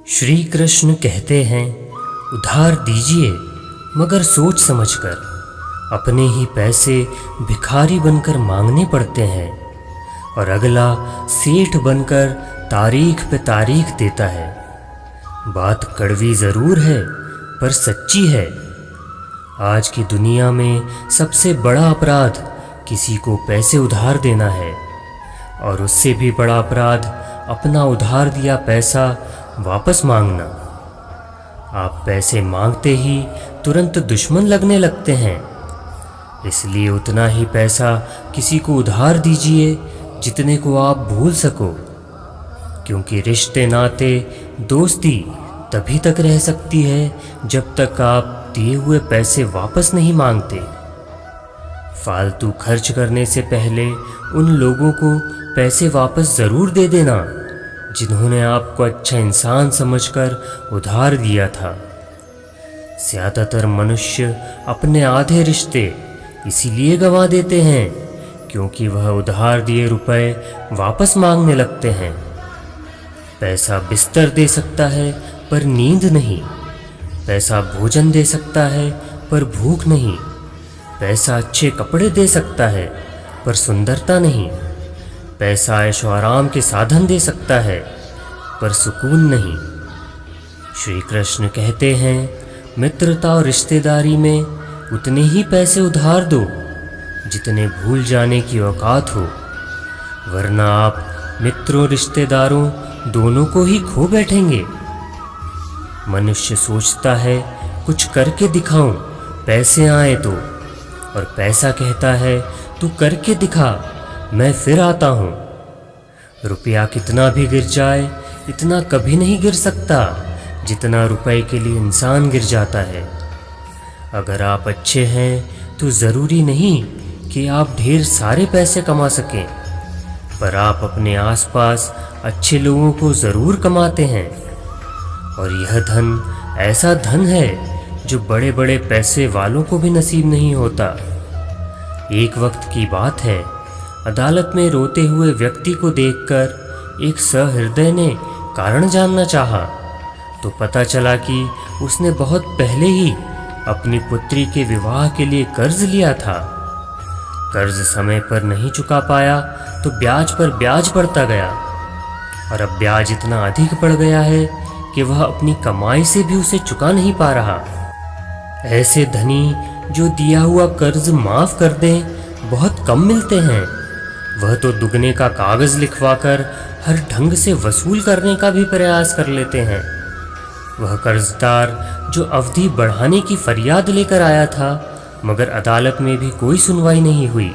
श्री कृष्ण कहते हैं, उधार दीजिए मगर सोच समझकर। अपने ही पैसे भिखारी बनकर मांगने पड़ते हैं और अगला सेठ बनकर तारीख पे तारीख देता है। बात कड़वी ज़रूर है पर सच्ची है। आज की दुनिया में सबसे बड़ा अपराध किसी को पैसे उधार देना है, और उससे भी बड़ा अपराध अपना उधार दिया पैसा वापस मांगना। आप पैसे मांगते ही तुरंत दुश्मन लगने लगते हैं, इसलिए उतना ही पैसा किसी को उधार दीजिए जितने को आप भूल सको, क्योंकि रिश्ते नाते दोस्ती तभी तक रह सकती है जब तक आप दिए हुए पैसे वापस नहीं मांगते। फालतू खर्च करने से पहले उन लोगों को पैसे वापस ज़रूर दे देना जिन्होंने आपको अच्छा इंसान समझकर उधार दिया था। ज़्यादातर मनुष्य अपने आधे रिश्ते इसीलिए गंवा देते हैं क्योंकि वह उधार दिए रुपए वापस मांगने लगते हैं। पैसा बिस्तर दे सकता है पर नींद नहीं। पैसा भोजन दे सकता है पर भूख नहीं। पैसा अच्छे कपड़े दे सकता है पर सुंदरता नहीं। पैसा ऐशो आराम के साधन दे सकता है पर सुकून नहीं। श्री कृष्ण कहते हैं, मित्रता और रिश्तेदारी में उतने ही पैसे उधार दो जितने भूल जाने की औकात हो, वरना आप मित्रों रिश्तेदारों दोनों को ही खो बैठेंगे। मनुष्य सोचता है कुछ करके दिखाऊं पैसे आए तो, और पैसा कहता है तू करके दिखा मैं फिर आता हूँ। रुपया कितना भी गिर जाए इतना कभी नहीं गिर सकता जितना रुपए के लिए इंसान गिर जाता है। अगर आप अच्छे हैं तो ज़रूरी नहीं कि आप ढेर सारे पैसे कमा सकें, पर आप अपने आसपास अच्छे लोगों को ज़रूर कमाते हैं। और यह धन ऐसा धन है जो बड़े बड़े पैसे वालों को भी नसीब नहीं होता। एक वक्त की बात है, अदालत में रोते हुए व्यक्ति को देखकर एक सहृदय ने कारण जानना चाहा तो पता चला कि उसने बहुत पहले ही अपनी पुत्री के विवाह के लिए कर्ज लिया था। कर्ज समय पर नहीं चुका पाया तो ब्याज पर ब्याज बढ़ता गया, और अब ब्याज इतना अधिक बढ़ गया है कि वह अपनी कमाई से भी उसे चुका नहीं पा रहा। ऐसे धनी जो दिया हुआ कर्ज माफ़ कर दें बहुत कम मिलते हैं। वह तो दुगने का कागज़ लिखवाकर हर ढंग से वसूल करने का भी प्रयास कर लेते हैं। वह कर्जदार जो अवधि बढ़ाने की फरियाद लेकर आया था, मगर अदालत में भी कोई सुनवाई नहीं हुई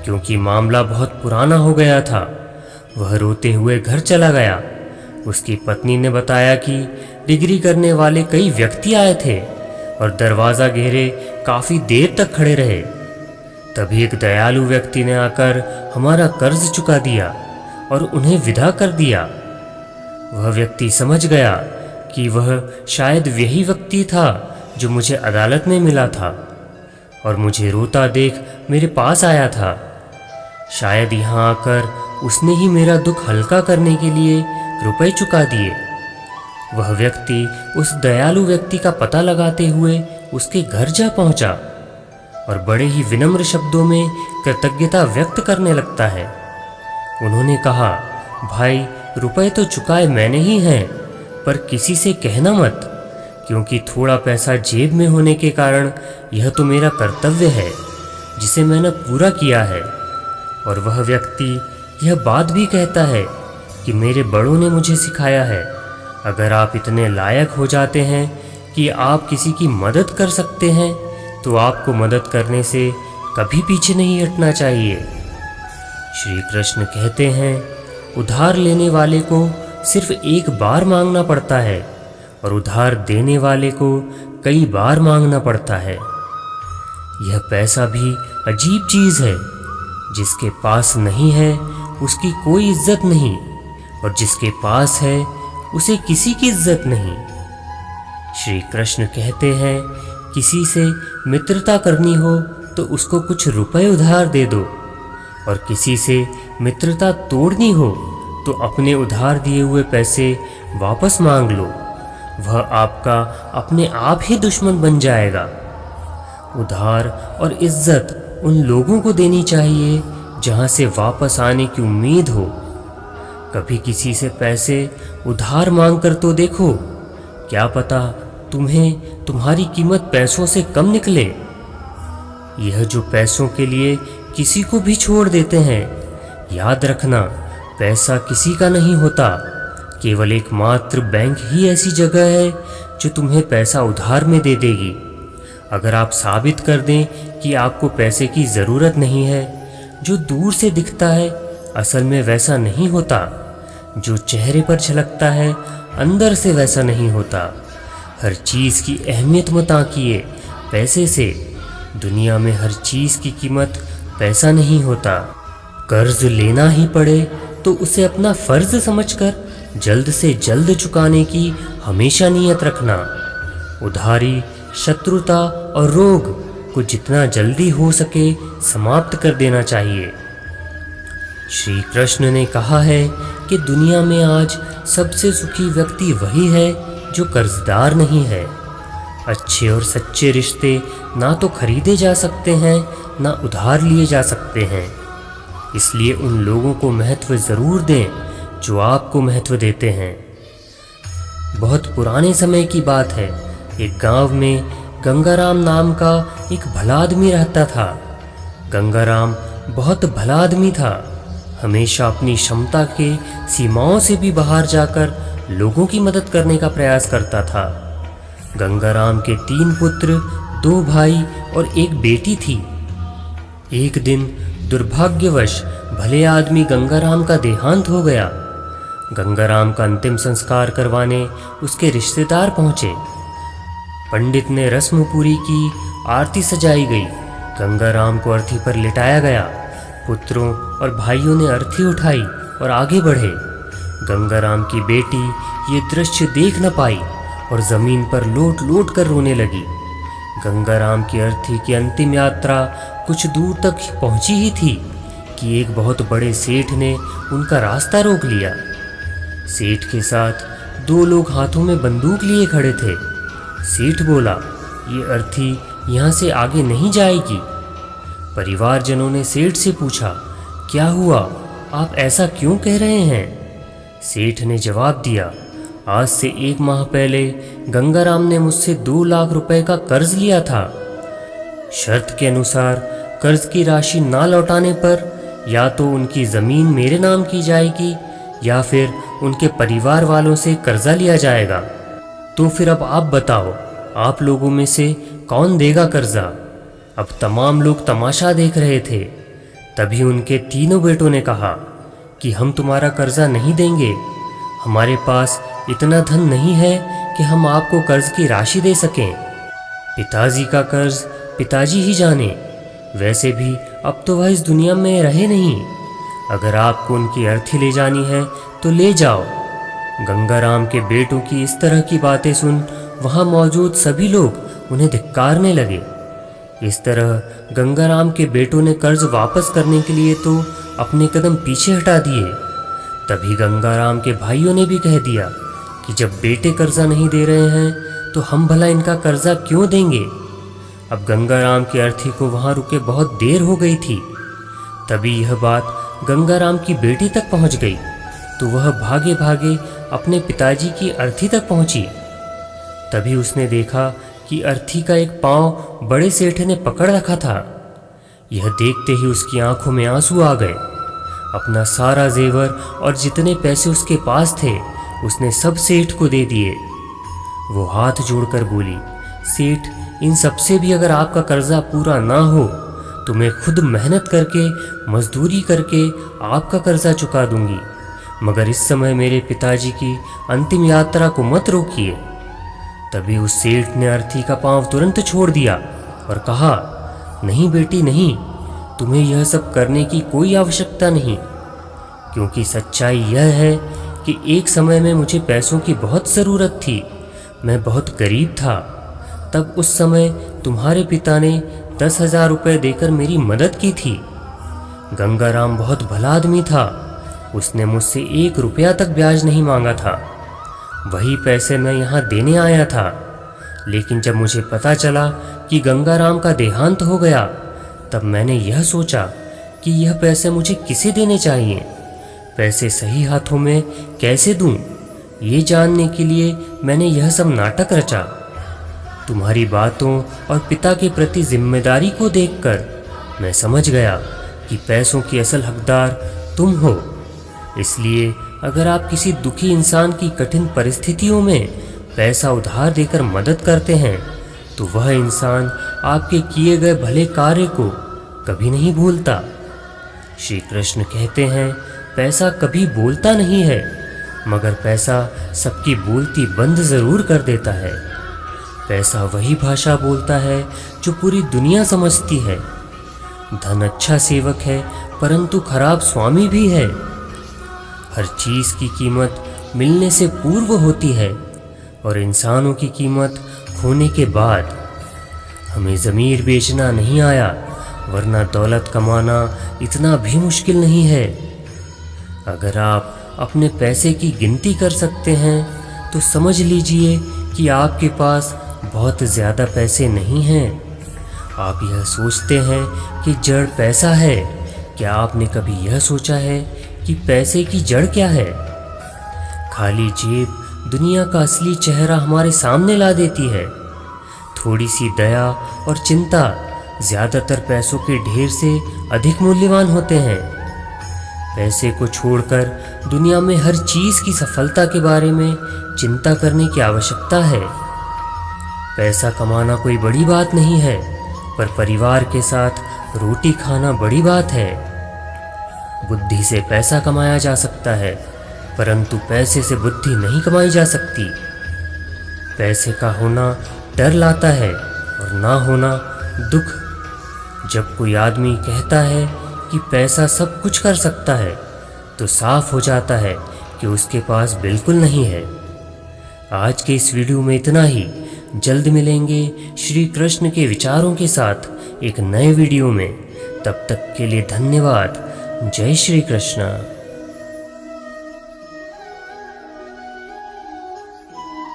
क्योंकि मामला बहुत पुराना हो गया था। वह रोते हुए घर चला गया। उसकी पत्नी ने बताया कि डिग्री करने वाले कई व्यक्ति आए थे और दरवाज़ा घेरे काफ़ी देर तक खड़े रहे। तभी एक दयालु व्यक्ति ने आकर हमारा कर्ज चुका दिया और उन्हें विदा कर दिया। वह व्यक्ति समझ गया कि वह शायद वही व्यक्ति था जो मुझे अदालत में मिला था और मुझे रोता देख मेरे पास आया था। शायद यहाँ आकर उसने ही मेरा दुख हल्का करने के लिए रुपए चुका दिए। वह व्यक्ति उस दयालु व्यक्ति का पता लगाते हुए उसके घर जा पहुँचा और बड़े ही विनम्र शब्दों में कृतज्ञता व्यक्त करने लगता है। उन्होंने कहा, भाई रुपए तो चुकाए मैंने ही हैं, पर किसी से कहना मत, क्योंकि थोड़ा पैसा जेब में होने के कारण यह तो मेरा कर्तव्य है जिसे मैंने पूरा किया है। और वह व्यक्ति यह बात भी कहता है कि मेरे बड़ों ने मुझे सिखाया है, अगर आप इतने लायक हो जाते हैं कि आप किसी की मदद कर सकते हैं तो आपको मदद करने से कभी पीछे नहीं हटना चाहिए। श्री कृष्ण कहते हैं, उधार लेने वाले को सिर्फ एक बार मांगना पड़ता है और उधार देने वाले को कई बार मांगना पड़ता है। यह पैसा भी अजीब चीज़ है। जिसके पास नहीं है उसकी कोई इज्जत नहीं, और जिसके पास है उसे किसी की इज्जत नहीं। श्री कृष्ण कहते हैं, किसी से मित्रता करनी हो तो उसको कुछ रुपए उधार दे दो, और किसी से मित्रता तोड़नी हो तो अपने उधार दिए हुए पैसे वापस मांग लो, वह आपका अपने आप ही दुश्मन बन जाएगा। उधार और इज्जत उन लोगों को देनी चाहिए जहां से वापस आने की उम्मीद हो। कभी किसी से पैसे उधार मांग कर तो देखो, क्या पता तुम्हें तुम्हारी कीमत पैसों से कम निकले। यह जो पैसों के लिए किसी को भी छोड़ देते हैं, याद रखना पैसा किसी का नहीं होता, केवल एकमात्र बैंक ही ऐसी जगह है जो तुम्हें पैसा उधार में दे देगी। अगर आप साबित कर दें कि आपको पैसे की ज़रूरत नहीं है, जो दूर से दिखता है असल में वैसा नहीं होता, जो चेहरे पर झलकता है अंदर से वैसा नहीं होता। हर चीज़ की अहमियत मत आंकिए पैसे से, दुनिया में हर चीज़ की कीमत पैसा नहीं होता। कर्ज लेना ही पड़े तो उसे अपना फ़र्ज समझकर जल्द से जल्द चुकाने की हमेशा नीयत रखना। उधारी, शत्रुता और रोग को जितना जल्दी हो सके समाप्त कर देना चाहिए। श्री कृष्ण ने कहा है कि दुनिया में आज सबसे सुखी व्यक्ति वही है जो कर्जदार नहीं है। अच्छे और सच्चे रिश्ते ना तो खरीदे जा सकते हैं ना उधार लिए जा सकते हैं, इसलिए उन लोगों को महत्व ज़रूर दें जो आपको महत्व देते हैं। बहुत पुराने समय की बात है, एक गांव में गंगाराम नाम का एक भला आदमी रहता था। गंगाराम बहुत भला आदमी था, हमेशा अपनी क्षमता के सीमाओं से भी बाहर जाकर लोगों की मदद करने का प्रयास करता था। गंगाराम के 3 पुत्र, 2 भाई और 1 बेटी थी। एक दिन दुर्भाग्यवश भले आदमी गंगाराम का देहांत हो गया। गंगाराम का अंतिम संस्कार करवाने उसके रिश्तेदार पहुंचे। पंडित ने रस्म पूरी की, आरती सजाई गई, गंगाराम को अर्थी पर लिटाया गया। पुत्रों और भाइयों ने अर्थी उठाई और आगे बढ़े। गंगाराम की बेटी ये दृश्य देख न पाई और ज़मीन पर लोट लोट कर रोने लगी। गंगाराम की अर्थी की अंतिम यात्रा कुछ दूर तक पहुंची ही थी कि एक बहुत बड़े सेठ ने उनका रास्ता रोक लिया। सेठ के साथ 2 लोग हाथों में बंदूक लिए खड़े थे। सेठ बोला, ये अर्थी यहाँ से आगे नहीं जाएगी। परिवारजनों ने सेठ से पूछा, क्या हुआ, आप ऐसा क्यों कह रहे हैं? सेठ ने जवाब दिया, आज से 1 माह पहले गंगाराम ने मुझसे 2 लाख रुपए का कर्ज लिया था। शर्त के अनुसार कर्ज की राशि ना लौटाने पर या तो उनकी ज़मीन मेरे नाम की जाएगी या फिर उनके परिवार वालों से कर्जा लिया जाएगा। तो फिर अब आप बताओ, आप लोगों में से कौन देगा कर्जा? अब तमाम लोग तमाशा देख रहे थे। तभी उनके 3 बेटों ने कहा कि हम तुम्हारा कर्जा नहीं देंगे, हमारे पास इतना धन नहीं है कि हम आपको कर्ज की राशि दे सकें। पिताजी का कर्ज पिताजी ही जाने, वैसे भी अब तो वह इस दुनिया में रहे नहीं। अगर आपको उनकी अर्थी ले जानी है तो ले जाओ। गंगाराम के बेटों की इस तरह की बातें सुन वहाँ मौजूद सभी लोग उन्हें धिक्कारने लगे। इस तरह गंगाराम के बेटों ने कर्ज वापस करने के लिए तो अपने कदम पीछे हटा दिए। तभी गंगाराम के भाइयों ने भी कह दिया कि जब बेटे कर्जा नहीं दे रहे हैं तो हम भला इनका कर्जा क्यों देंगे। अब गंगाराम की अर्थी को वहाँ रुके बहुत देर हो गई थी। तभी यह बात गंगाराम की बेटी तक पहुँच गई तो वह भागे भागे अपने पिताजी की अर्थी तक पहुँची। तभी उसने देखा कि अर्थी का एक पाँव बड़े सेठ ने पकड़ रखा था। यह देखते ही उसकी आंखों में आंसू आ गए। अपना सारा जेवर और जितने पैसे उसके पास थे उसने सब सेठ को दे दिए। वो हाथ जोड़कर बोली, सेठ, इन सब से भी अगर आपका कर्जा पूरा ना हो तो मैं खुद मेहनत करके मजदूरी करके आपका कर्जा चुका दूंगी, मगर इस समय मेरे पिताजी की अंतिम यात्रा को मत रोकिए। तभी उस सेठ ने अर्थी का पांव तुरंत छोड़ दिया और कहा, नहीं बेटी नहीं, तुम्हें यह सब करने की कोई आवश्यकता नहीं, क्योंकि सच्चाई यह है कि एक समय में मुझे पैसों की बहुत ज़रूरत थी। मैं बहुत गरीब था। तब उस समय तुम्हारे पिता ने 10,000 रुपये देकर मेरी मदद की थी। गंगाराम बहुत भला आदमी था। उसने मुझसे 1 रुपया तक ब्याज नहीं मांगा था। वही पैसे मैं यहाँ देने आया था, लेकिन जब मुझे पता चला कि गंगाराम का देहांत हो गया, तब मैंने यह सोचा कि यह पैसे मुझे किसे देने चाहिए, पैसे सही हाथों में कैसे दूं। ये जानने के लिए मैंने यह सब नाटक रचा। तुम्हारी बातों और पिता के प्रति जिम्मेदारी को देखकर मैं समझ गया कि पैसों की असल हकदार तुम हो। इसलिए अगर आप किसी दुखी इंसान की कठिन परिस्थितियों में पैसा उधार देकर मदद करते हैं, तो वह इंसान आपके किए गए भले कार्य को कभी नहीं भूलता। श्री कृष्ण कहते हैं, पैसा कभी बोलता नहीं है, मगर पैसा सबकी बोलती बंद ज़रूर कर देता है। पैसा वही भाषा बोलता है जो पूरी दुनिया समझती है। धन अच्छा सेवक है, परंतु खराब स्वामी भी है। हर चीज़ की कीमत मिलने से पूर्व होती है और इंसानों की कीमत खोने के बाद। हमें ज़मीर बेचना नहीं आया, वरना दौलत कमाना इतना भी मुश्किल नहीं है। अगर आप अपने पैसे की गिनती कर सकते हैं तो समझ लीजिए कि आपके पास बहुत ज़्यादा पैसे नहीं हैं। आप यह सोचते हैं कि जड़ पैसा है। क्या आपने कभी यह सोचा है कि पैसे की जड़ क्या है? खाली जेब दुनिया का असली चेहरा हमारे सामने ला देती है। थोड़ी सी दया और चिंता ज़्यादातर पैसों के ढेर से अधिक मूल्यवान होते हैं। पैसे को छोड़कर दुनिया में हर चीज़ की सफलता के बारे में चिंता करने की आवश्यकता है। पैसा कमाना कोई बड़ी बात नहीं है, पर परिवार के साथ रोटी खाना बड़ी बात है। बुद्धि से पैसा कमाया जा सकता है, परंतु पैसे से बुद्धि नहीं कमाई जा सकती। पैसे का होना डर लाता है और ना होना दुख। जब कोई आदमी कहता है कि पैसा सब कुछ कर सकता है, तो साफ हो जाता है कि उसके पास बिल्कुल नहीं है। आज के इस वीडियो में इतना ही। जल्द मिलेंगे श्री कृष्ण के विचारों के साथ एक नए वीडियो में। तब तक के लिए धन्यवाद। जय श्री कृष्ण।